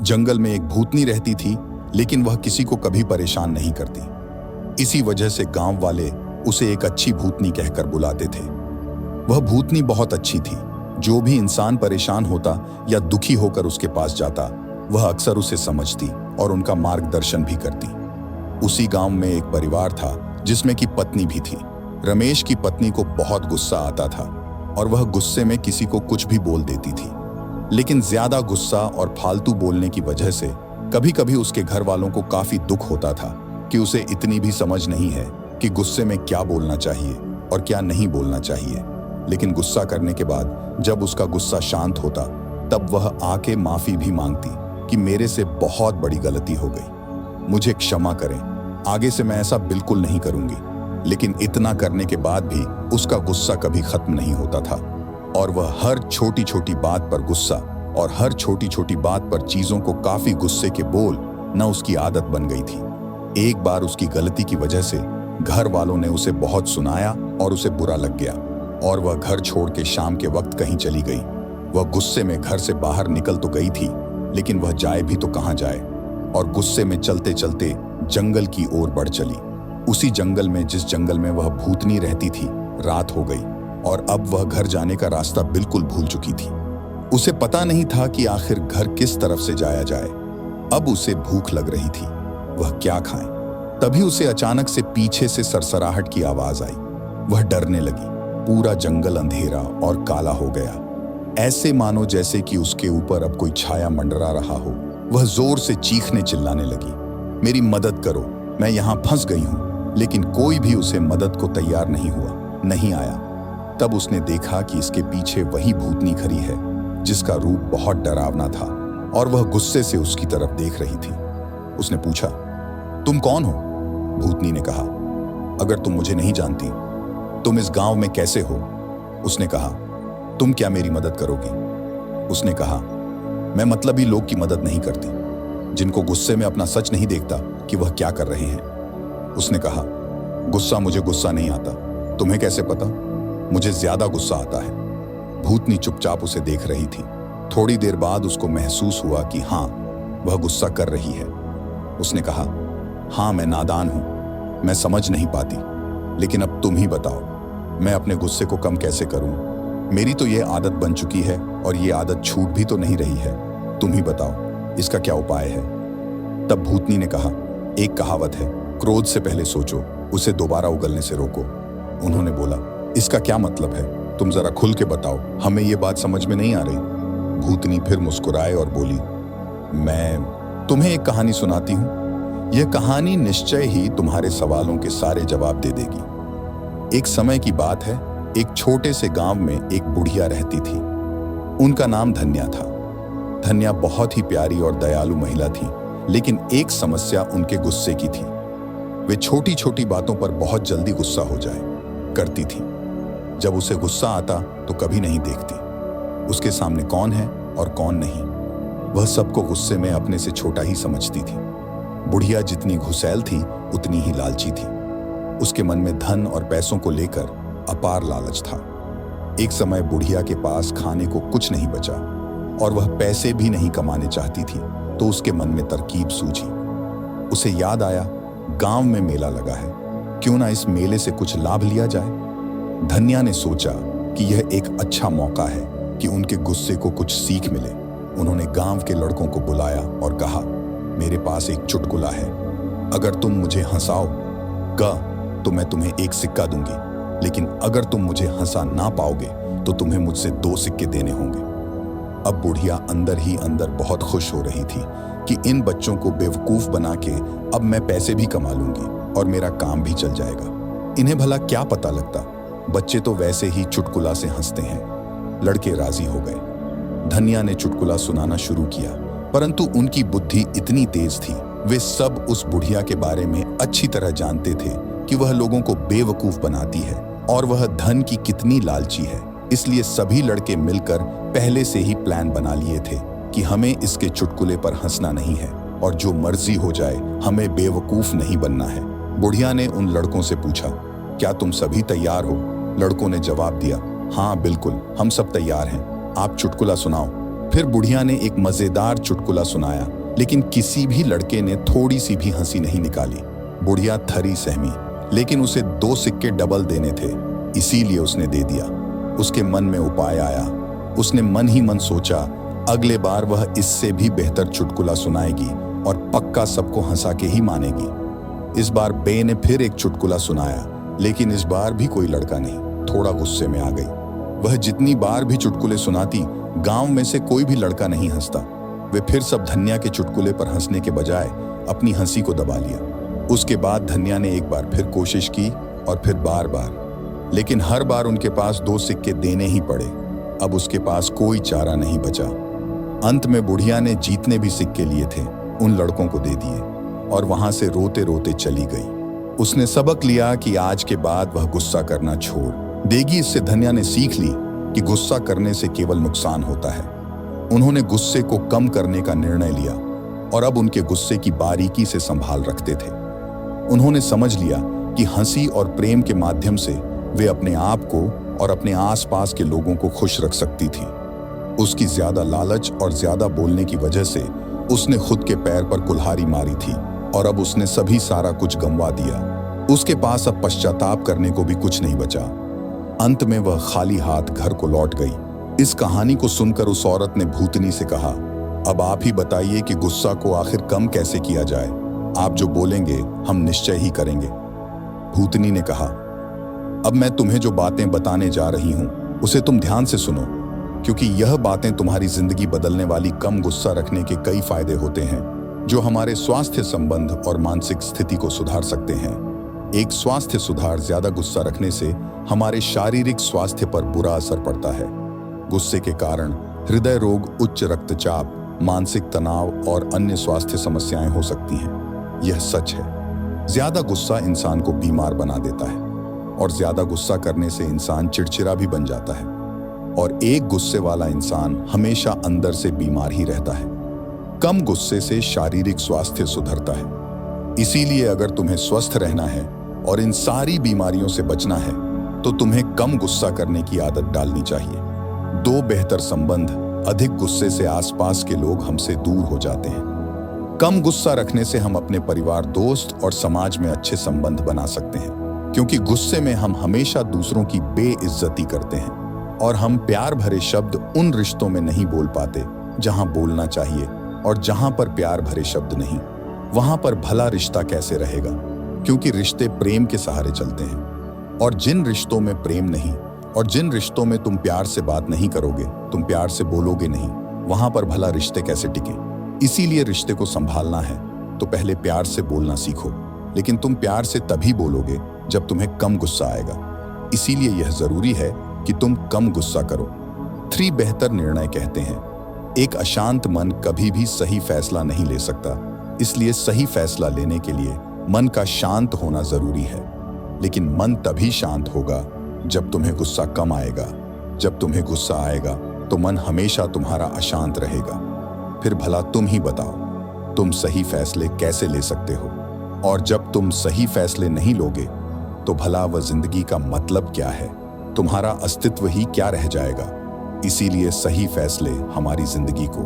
जंगल में एक भूतनी रहती थी, लेकिन वह किसी को कभी परेशान नहीं करती। इसी वजह से गांव वाले उसे एक अच्छी भूतनी कहकर बुलाते थे। वह भूतनी बहुत अच्छी थी। जो भी इंसान परेशान होता या दुखी होकर उसके पास जाता, वह अक्सर उसे समझती और उनका मार्गदर्शन भी करती। उसी गांव में एक परिवार था जिसमें की पत्नी भी थी। रमेश की पत्नी को बहुत गुस्सा आता था और वह गुस्से में किसी को कुछ भी बोल देती थी। लेकिन ज्यादा गुस्सा और फालतू बोलने की वजह से कभी कभी उसके घर वालों को काफी दुख होता था कि उसे इतनी भी समझ नहीं है कि गुस्से में क्या बोलना चाहिए और क्या नहीं बोलना चाहिए। लेकिन गुस्सा करने के बाद जब उसका गुस्सा शांत होता, तब वह आके माफी भी मांगती कि मेरे से बहुत बड़ी गलती हो गई, मुझे क्षमा करें, आगे से मैं ऐसा बिल्कुल नहीं करूंगी। लेकिन इतना करने के बाद भी उसका गुस्सा कभी खत्म नहीं होता था और वह हर छोटी छोटी बात पर गुस्सा और हर छोटी छोटी बात पर चीजों को काफी गुस्से के बोल न उसकी आदत बन गई थी। एक बार उसकी गलती की वजह से घर वालों ने उसे बहुत सुनाया और उसे बुरा लग गया और वह घर छोड़ के शाम के वक्त कहीं चली गई। वह गुस्से में घर से बाहर निकल तो गई थी, लेकिन वह जाए भी तो कहाँ जाए, और गुस्से में चलते चलते जंगल की ओर बढ़ चली। उसी जंगल में जिस जंगल में वह भूतनी रहती थी, रात हो गई और अब वह घर जाने का रास्ता बिल्कुल भूल चुकी थी। उसे पता नहीं था कि आखिर घर किस तरफ से जाया जाए। अब उसे भूख लग रही थी, वह क्या खाए। तभी उसे अचानक से पीछे से सरसराहट की आवाज आई। वह डरने लगी। पूरा जंगल अंधेरा और काला हो गया, ऐसे मानो जैसे कि उसके ऊपर अब कोई छाया मंडरा रहा हो। वह जोर से चीखने चिल्लाने लगी, मेरी मदद करो, मैं यहाँ फंस गई हूँ। लेकिन कोई भी उसे मदद को तैयार नहीं हुआ, नहीं आया। तब उसने देखा कि इसके पीछे वही भूतनी खड़ी है जिसका रूप बहुत डरावना था और वह गुस्से से उसकी तरफ देख रही थी। उसने पूछा, तुम कौन हो? भूतनी ने कहा, अगर तुम मुझे नहीं जानती, तुम इस गांव में कैसे हो? उसने कहा, तुम क्या मेरी मदद करोगी? उसने कहा, मैं मतलबी लोग की मदद नहीं करती, जिनको गुस्से में अपना सच नहीं देखता कि वह क्या कर रहे हैं। उसने कहा, मुझे गुस्सा नहीं आता, तुम्हें कैसे पता? मुझे ज्यादा गुस्सा आता है। भूतनी चुपचाप उसे देख रही थी। थोड़ी देर बाद उसको महसूस हुआ कि हाँ, वह गुस्सा कर रही है। उसने कहा, हाँ, मैं नादान हूं, मैं समझ नहीं पाती, लेकिन अब तुम ही बताओ, मैं अपने गुस्से को कम कैसे करूं? मेरी तो ये आदत बन चुकी है और ये आदत छूट भी तो नहीं रही है। तुम ही बताओ, इसका क्या उपाय है? तब भूतनी ने कहा, एक कहावत है, क्रोध से पहले सोचो, उसे दोबारा उगलने से रोको। उन्होंने बोला, इसका क्या मतलब है? तुम जरा खुल के बताओ, हमें ये बात समझ में नहीं आ रही। भूतनी फिर मुस्कुराए और बोली, मैं तुम्हें एक कहानी सुनाती हूँ। यह कहानी निश्चय ही तुम्हारे सवालों के सारे जवाब दे देगी। एक समय की बात है, एक छोटे से गांव में एक बुढ़िया रहती थी। उनका नाम धन्या था। धन्या बहुत ही प्यारी और दयालु महिला थी, लेकिन एक समस्या उनके गुस्से की थी। वे छोटी छोटी बातों पर बहुत जल्दी गुस्सा हो जाए करती थी। जब उसे गुस्सा आता तो कभी नहीं देखती उसके सामने कौन है और कौन नहीं। वह सबको गुस्से में अपने से छोटा ही समझती थी। बुढ़िया जितनी घुसैल थी उतनी ही लालची थी। उसके मन में धन और पैसों को लेकर अपार लालच था। एक समय बुढ़िया के पास खाने को कुछ नहीं बचा और वह पैसे भी नहीं कमाने चाहती थी, तो उसके मन में तरकीब सूझी। उसे याद आया, गांव में मेला लगा है, क्यों ना इस मेले से कुछ लाभ लिया जाए। धन्या ने सोचा कि यह एक अच्छा मौका है कि उनके गुस्से को कुछ सीख मिले। उन्होंने गांव के लड़कों को बुलाया और कहा, मेरे पास एक चुटकुला है, अगर तुम मुझे हंसाओगे तो मैं तुम्हें एक सिक्का दूंगी, लेकिन अगर तुम मुझे हंसा ना पाओगे तो तुम्हें मुझसे 2 सिक्के देने होंगे। अब बुढ़िया अंदर ही अंदर बहुत खुश हो रही थी कि इन बच्चों को बेवकूफ बना के अब मैं पैसे भी कमा लूंगी और मेरा काम भी चल जाएगा। इन्हें भला क्या पता लगता, बच्चे तो वैसे ही चुटकुला से हंसते हैं। लड़के राजी हो गए। धन्या ने चुटकुला सुनाना शुरू किया, परंतु उनकी बुद्धि इतनी तेज थी, वे सब उस बुढ़िया के बारे में अच्छी तरह जानते थे कि वह लोगों को बेवकूफ बनाती है और वह धन की कितनी लालची है। इसलिए सभी लड़के मिलकर पहले से ही प्लान बना लिए थे कि हमें इसके चुटकुले पर हंसना नहीं है और जो मर्जी हो जाए, हमें बेवकूफ नहीं बनना है। बुढ़िया ने उन लड़कों से पूछा, क्या तुम सभी तैयार हो? लड़कों ने जवाब दिया, हाँ बिल्कुल, हम सब तैयार हैं, आप चुटकुला सुनाओ। फिर बुढ़िया ने एक मजेदार चुटकुला सुनाया, लेकिन किसी भी लड़के ने थोड़ी सी भी हंसी नहीं निकाली। बुढ़िया थरी सहमी, लेकिन उसे 2 सिक्के डबल देने थे, इसीलिए उसने दे दिया। उसके मन में उपाय आया। उसने मन ही मन सोचा, अगले बार वह इससे भी बेहतर चुटकुला सुनाएगी और पक्का सबको हंसा के ही मानेगी। इस बार बे ने फिर एक चुटकुला सुनाया, लेकिन इस बार भी कोई लड़का नहीं, थोड़ा गुस्से में आ गई। वह जितनी बार भी चुटकुले सुनाती, गांव में से कोई भी लड़का नहीं हंसता। वे फिर सब धन्या के चुटकुले पर हंसने के बजाय अपनी हंसी को दबा लिया। उसके बाद धन्या ने एक बार फिर कोशिश की और फिर बार बार, लेकिन हर बार उनके पास 2 सिक्के देने ही पड़े। अब उसके पास कोई चारा नहीं बचा। अंत में बुढ़िया ने जितने भी सिक्के लिए थे उन लड़कों को दे दिए और वहां से रोते रोते चली गई। उसने सबक लिया कि आज के बाद वह गुस्सा करना छोड़ देगी। इससे धन्या ने सीख ली कि गुस्सा करने से केवल नुकसान होता है। उन्होंने गुस्से को कम करने का निर्णय लिया और अब उनके गुस्से की बारीकी से संभाल रखते थे। उन्होंने समझ लिया कि हंसी और प्रेम के माध्यम से वे अपने आप को और अपने आसपास के लोगों को खुश रख सकती थी। उसकी ज्यादा लालच और ज्यादा बोलने की वजह से उसने खुद के पैर पर कुल्हाड़ी मारी थी और अब उसने सभी सारा कुछ गंवा दिया। उसके पास अब पश्चाताप करने को भी कुछ नहीं बचा। अंत में वह खाली हाथ घर को लौट गई। इस कहानी को सुनकर उस औरत ने भूतनी से कहा, अब आप ही बताइए कि गुस्सा को आखिर कम कैसे किया जाए। आप जो बोलेंगे हम निश्चय ही करेंगे। भूतनी ने कहा, अब मैं तुम्हें जो बातें बताने जा रही हूं उसे तुम ध्यान से सुनो, क्योंकि यह बातें तुम्हारी जिंदगी बदलने वाली। कम गुस्सा रखने के कई फायदे होते हैं जो हमारे स्वास्थ्य संबंध और मानसिक स्थिति को सुधार सकते हैं। एक स्वास्थ्य सुधार, ज्यादा गुस्सा रखने से हमारे शारीरिक स्वास्थ्य पर बुरा असर पड़ता है। गुस्से के कारण हृदय रोग, उच्च रक्तचाप, मानसिक तनाव और अन्य स्वास्थ्य समस्याएं हो सकती हैं। यह सच है। ज्यादा गुस्सा इंसान को बीमार बना देता है और ज्यादा गुस्सा करने से इंसान चिड़चिड़ा भी बन जाता है और एक गुस्से वाला इंसान हमेशा अंदर से बीमार ही रहता है। कम गुस्से से शारीरिक स्वास्थ्य सुधरता है। इसीलिए अगर तुम्हें स्वस्थ रहना है और इन सारी बीमारियों से बचना है तो तुम्हें कम गुस्सा करने की आदत डालनी चाहिए। 2 बेहतर संबंध, अधिक गुस्से से आसपास के लोग हमसे दूर हो जाते हैं। कम गुस्सा रखने से हम अपने परिवार, दोस्त और समाज में अच्छे संबंध बना सकते हैं, क्योंकि गुस्से में हम हमेशा दूसरों की बेइज्जती करते हैं और हम प्यार भरे शब्द उन रिश्तों में नहीं बोल पाते जहां बोलना चाहिए, और जहां पर प्यार भरे शब्द नहीं, वहां पर भला रिश्ता कैसे रहेगा, क्योंकि रिश्ते प्रेम के सहारे चलते हैं। और जिन रिश्तों में प्रेम नहीं और जिन रिश्तों में तुम प्यार से बात नहीं करोगे, तुम प्यार से बोलोगे नहीं, वहां पर भला रिश्ते कैसे टिके। इसीलिए रिश्ते को संभालना है तो पहले प्यार से बोलना सीखो, लेकिन तुम प्यार से तभी बोलोगे जब तुम्हें कम गुस्सा आएगा। इसीलिए यह जरूरी है कि तुम कम गुस्सा करो। 3 बेहतर निर्णय कहते हैं, एक अशांत मन कभी भी सही फैसला नहीं ले सकता, इसलिए सही फैसला लेने के लिए मन का शांत होना जरूरी है। लेकिन मन तभी शांत होगा जब तुम्हें गुस्सा कम आएगा। जब तुम्हें गुस्सा आएगा तो मन हमेशा तुम्हारा अशांत रहेगा। फिर भला तुम ही बताओ, तुम सही फैसले कैसे ले सकते हो? और जब तुम सही फैसले नहीं लोगे तो भला वह जिंदगी का मतलब क्या है? तुम्हारा अस्तित्व ही क्या रह जाएगा? इसीलिए सही फैसले हमारी जिंदगी को